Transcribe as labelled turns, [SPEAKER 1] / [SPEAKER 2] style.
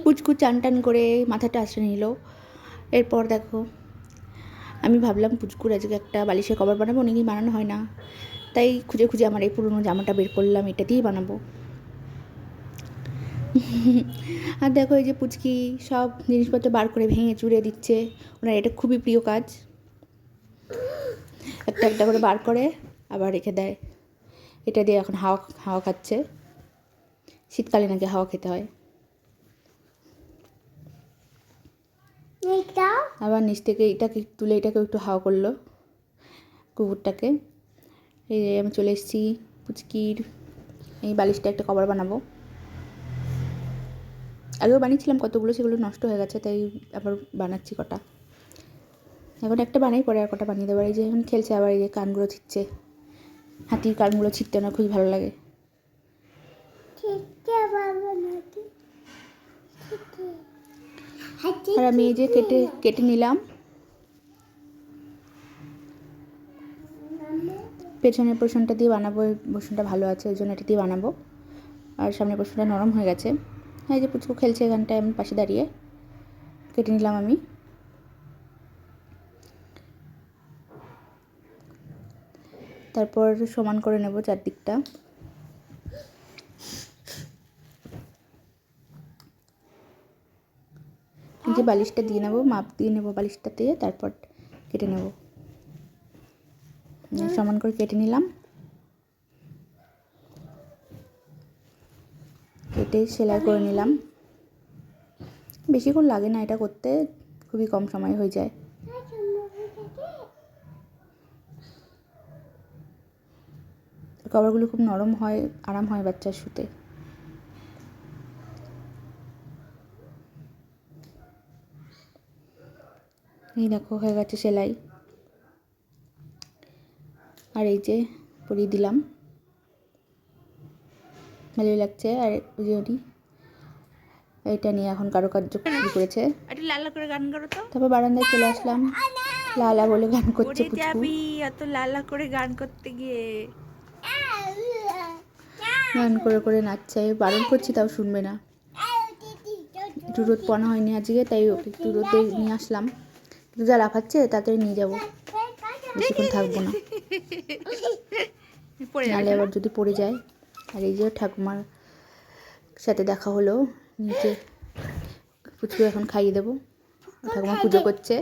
[SPEAKER 1] পুচকু চান টান করে মাথাটা আশ্রয় নিল। এরপর দেখো আমি ভাবলাম পুচকুর আজকে একটা বালিশের কভার বানাবো, অনেকদিন বানানো হয় না, তাই খুঁজে খুঁজে আমার এই পুরনো জামাটা বের করলাম, এটা দিয়েই বানাবো। আর দেখো এই যে পুচকি সব জিনিসপত্র বার করে ভেঙে চুড়ে দিচ্ছে, ওনার এটা খুবই প্রিয় কাজ। একটা একটা করে বার করে আবার রেখে দেয়। এটা দিয়ে এখন হাওয়া হাওয়া খাচ্ছে, শীতকালে নাকি হাওয়া খেতে হয়। আবার নিচ থেকে এটাকে তুলে এটাকে একটু হাওয়া করলো কুকুরটাকে। এই যে আমি চলে এসেছি পুচকির এই বালিশটা একটা কভার বানাবো। আগেও বানিয়েছিলাম কতগুলো, সেগুলো নষ্ট হয়ে গেছে, তাই আবার বানাচ্ছি কটা। এখন একটা বানাই, পরে আর কটা বানিয়ে দেবো। এই যে এখন খেলছে, আবার এই যে কানগুলো ছিটছে, হাতির কানগুলো ছিটতে আমার খুবই ভালো লাগে। আর আমি এই যে কেটে নিলাম, পেছনের পোর্শনটা দিয়ে বানাবো, এই পোর্শনটা ভালো আছে ওই জন্য এটা দিয়ে বানাবো। আর সামনের পোর্শনটা নরম হয়ে গেছে। হ্যাঁ, এই যে পুচকু খেলছে এখানটায়, আমি পাশে দাঁড়িয়ে কেটে নিলাম আমি। তারপর সমান করে নেব চারদিকটা। এই যে বালিশটা দিয়ে নেব, মাপ দিয়ে নেব বালিশটা দিয়ে, তারপর কেটে নেব। সমান করে কেটে নিলাম, কেটে সেলাই করে নিলাম। বেশিক্ষণ লাগে না এটা করতে, খুবই কম সময় হয়ে যায়। কভারগুলো খুব নরম হয়, আরাম হয় বাচ্চার শুতে। এই দেখো হয়ে গেছে সেলাই। আর এই যে পরিয়ে দিলাম, ভালোই লাগছে। আর ওই যে এইটা নিয়ে এখন কারুকার্য শুরু করেছে। একটু লালা করে গান করো তো। তারপর বারান্দায় চলে আসলাম, লালা বলে গান করছে পুচকু। এত লালা করে গান করতে গিয়ে গান করে করে নাচছে, বারণ করছি তাও শুনবে না। একটু রোদ পোনা হয়নি আজকে, তাই ওকে একটু রোদে নিয়ে আসলাম। কিন্তু যা লাফাচ্ছে তাড়াতাড়ি নিয়ে যাবো, বেশিক্ষণ থাকবো না, নাহলে আবার যদি পড়ে যায়। আর এই যে ঠাকুমার সাথে দেখা হলো, নিচে পুচকু এখন খাইয়ে দেবো। ঠাকুমা পুজো করছে।